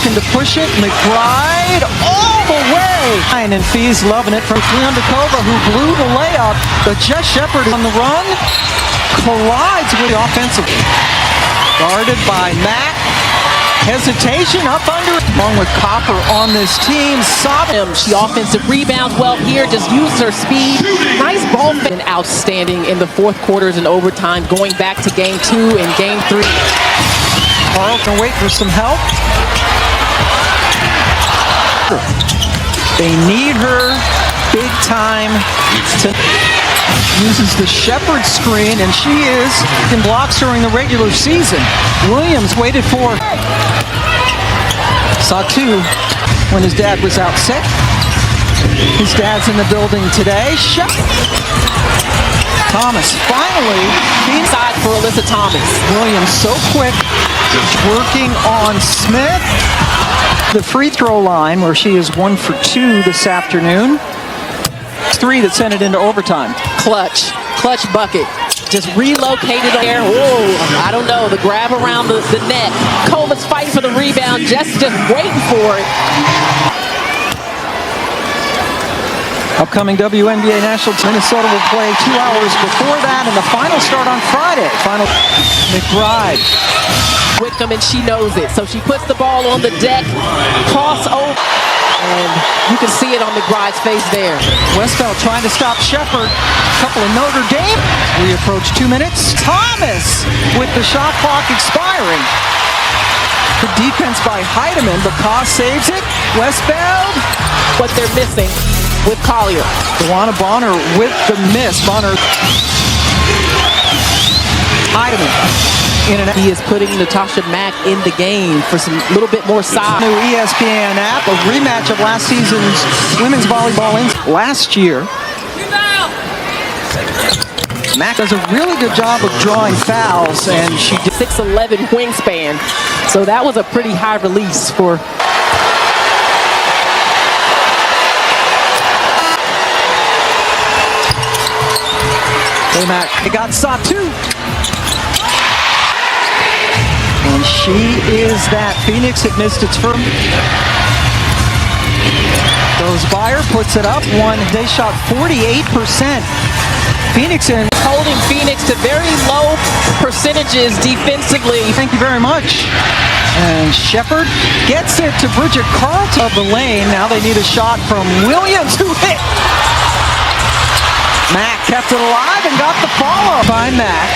looking to push it. McBride all the way. And Fees loving it from Leondakova, who blew the layup. But Jess Shepard on the run collides with the offensive. Guarded by Mack. Hesitation up under, along with Copper on this team. She offensive rebounds well here, just uses her speed. Nice ball. And outstanding in the fourth quarters and overtime, going back to game 2 and game 3. Carlton wait for some help. They need her big time. Uses the Shepard screen, and she is in blocks during the regular season. Williams waited for. Saw 2 when his dad was out sick. His dad's in the building today. Thomas finally Inside for Alyssa Thomas. Williams so quick, working on Smith. The free throw line where she is 1 for 2 this afternoon. 3 that sent it into overtime. Clutch bucket. Just relocated there. Oh, I don't know. The grab around the net. Coleman's fighting for the rebound. Just waiting for it. Upcoming WNBA National Minnesota will play 2 hours before that, and the final start on Friday. Final McBride. Wickham, and she knows it. So she puts the ball on the deck, crossover, and you can see it on McBride's face there. Westphal trying to stop Shepard. Couple of Notre Dame. We approach 2 minutes. Thomas with the shot clock expiring. The defense by Heidemann, but Koss saves it. Westphal. What they're missing with Collier. Luana Bonner with the miss. Bonner. Heidemann. He is putting Natasha Mack in the game for some little bit more size. New ESPN app, a rematch of last season's women's volleyball last year. Mack does a really good job of drawing fouls, and she did 6'11" wingspan, so that was a pretty high release for. Hey Mack, they got Satu. And she is that. Phoenix had missed its first. Goes Byer, puts it up. They shot 48%. Phoenix in. Holding Phoenix to very low percentages defensively. Thank you very much. And Shepard gets it to Bridget Carlton of the lane. Now they need a shot from Williams, who hit. Mack kept it alive and got the follow by Mack.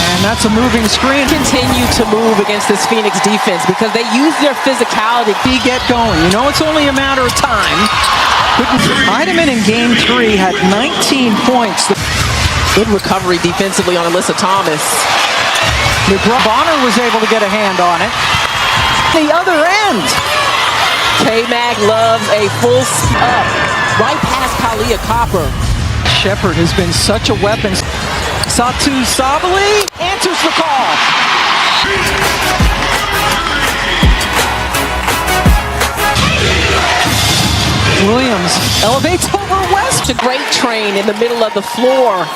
And that's a moving screen. Continue to move against this Phoenix defense because they use their physicality to get going. You know, it's only a matter of time. Heidemann in game 3 had 19 points. Good recovery defensively on Alyssa Thomas. Bonner was able to get a hand on it. The other end. K-Mag loves a full up. Right past Kalia Copper. Shepard has been such a weapon. Satu Sabali answers the call. Williams elevates over West. A great train in the middle of the floor.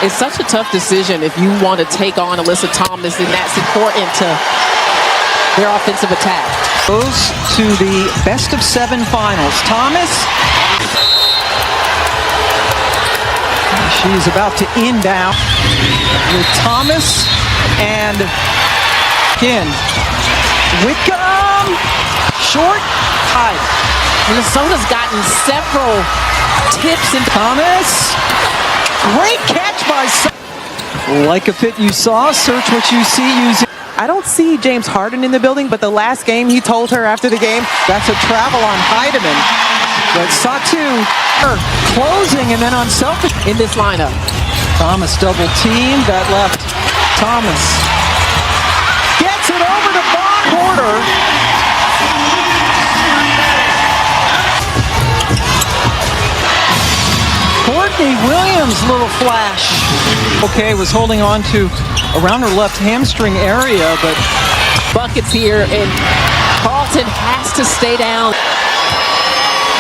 It's such a tough decision if you want to take on Alyssa Thomas, and that's important to their offensive attack. Goes to the best of 7 finals. Thomas. She's about to inbound with Thomas and again. Wickham. Short. High. Minnesota's gotten several tips. And Thomas. Great catch by. Like a fit you saw. Search what you see using. I don't see James Harden in the building, but the last game he told her after the game. That's a travel on Heidemann. But Satu closing and then unselfish in this lineup. Thomas double team. That left Thomas. Gets it over to Porter. Courtney Williams, little flash. Okay, was holding on to around her left hamstring area, but buckets here, and Carlton has to stay down.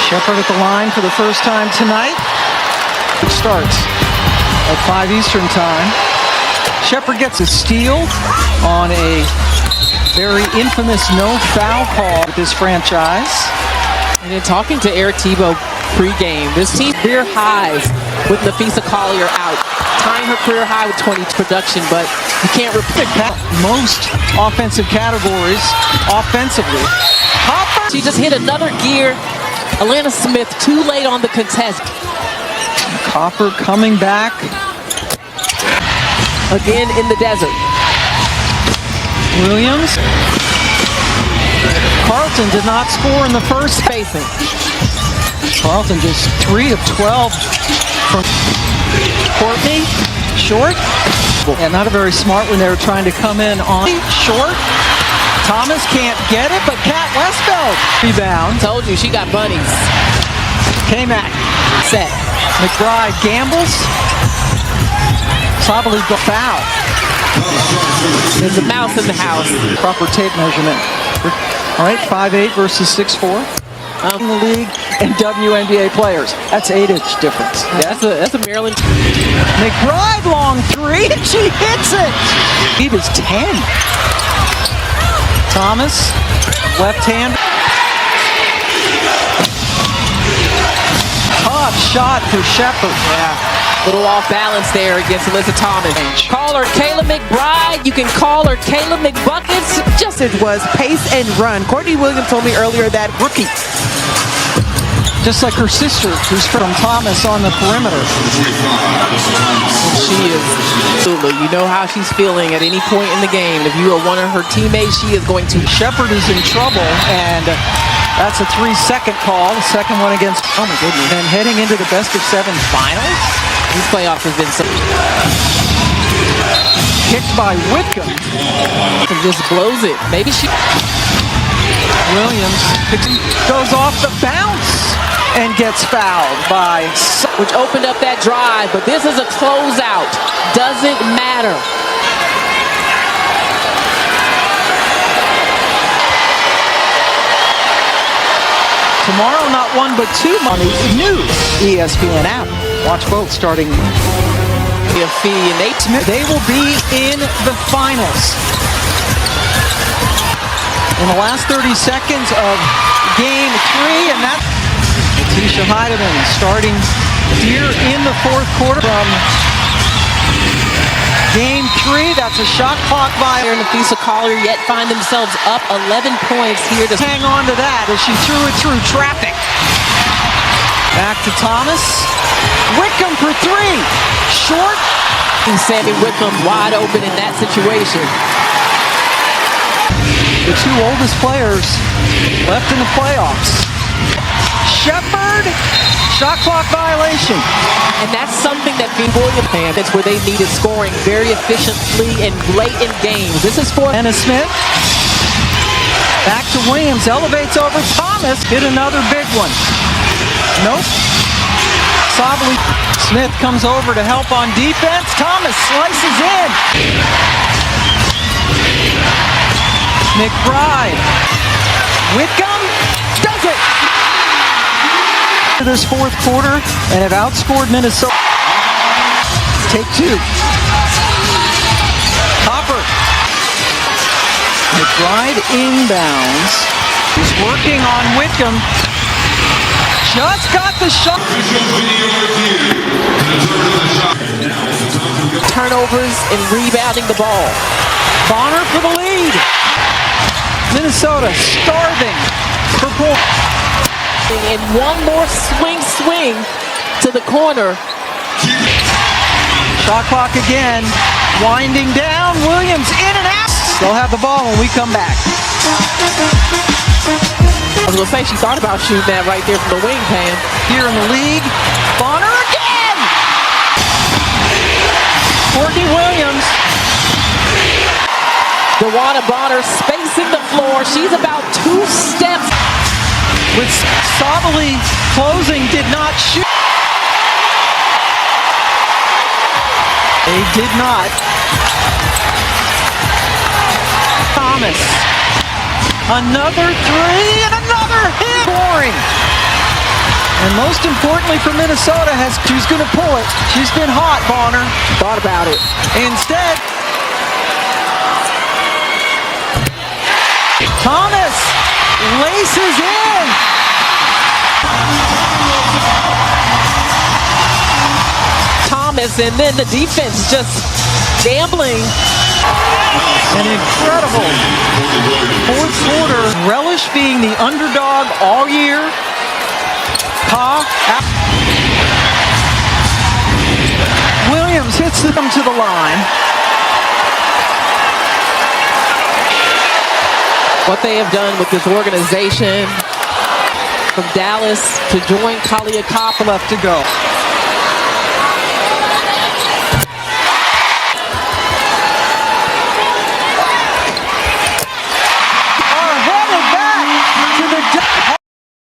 Shepard at the line for the first time tonight. It starts at 5 Eastern time. Shepard gets a steal on a very infamous no foul call with this franchise. And then talking to Eric Tebow pregame, this team career highs with Nafisa Collier out, tying her career high with 20 production, but you can't repeat most offensive categories offensively. Hopper. She just hit another gear. Alana Smith too late on the contest. Copper coming back. Again in the desert. Williams. Carlton did not score in the first spacing. Carlton just 3 of 12 from Courtney. Short. Yeah, not a very smart when they were trying to come in on short. Thomas can't get it, but Kat Westfeld rebound. Told you she got bunnies. K-Mac. Set. McBride gambles. Sabali go foul. There's a mouse in the house. Proper tape measurement. All right, 5'8" versus 6'4". In the league and WNBA players. That's 8-inch difference. Yeah, that's a Maryland. McBride long three, and she hits it. Lead is 10. Thomas, left hand. Tough shot for Shepard. Yeah. Little off balance there against Alyssa Thomas. Call her Kayla McBride. You can call her Kayla McBuckets. Just it was pace and run. Courtney Williams told me earlier that rookie. Just like her sister, who's from Thomas on the perimeter. She is. Absolutely. You know how she's feeling at any point in the game. If you are one of her teammates, she is going to. Shepard is in trouble, and that's a 3-second call. The second one against, oh my goodness. And heading into the best of 7 finals. These playoffs have been so. Kicked by Whitcomb. And just blows it. Maybe she. Williams goes off the bounce and gets fouled by. Which opened up that drive, but this is a closeout. Doesn't matter. Tomorrow, not one but two on the new ESPN app. Watch both starting. A fee, and they will be in the finals. In the last 30 seconds of game 3, and that's Tisha Heidemann starting here in the fourth quarter from game 3. That's a shot clock violation. Nafisa Collier yet find themselves up 11 points here to hang on to that as she threw it through traffic. Back to Thomas. Whitcomb for 3. Short. And Sammy Whitcomb wide open in that situation. The two oldest players left in the playoffs. Shepard, shot clock violation. And that's something that Williams fans, that's where they needed scoring very efficiently and late in games. This is for Anna Smith. Back to Williams, elevates over Thomas. Hit another big one. Nope. Sabali. Smith comes over to help on defense. Thomas slices in. McBride. Whitcomb does it. This fourth quarter and have outscored Minnesota. Take 2. Copper. McBride inbounds. He's working on Whitcomb. Just got the shot. Turnovers and rebounding the ball. Bonner for the lead. Minnesota starving for points. And one more swing to the corner. Shot clock again. Winding down. Williams in and out. They'll have the ball when we come back. I was going to say, she thought about shooting that right there from the wing pan. Here in the league, Bonner again! Courtney Williams. DeWanna Bonner spacing the floor. She's about 2 steps. With Sabali closing, did not shoot. They did not. Thomas. Another 3 and another hit. Scoring. And most importantly for Minnesota, she's going to pull it. She's been hot, Bonner. Thought about it. Instead, Thomas laces in. Thomas, and then the defense just gambling. An incredible fourth quarter. Relish being the underdog all year. Williams hits them to the line. What they have done with this organization from Dallas to join Kaliakopoulos. Left to go.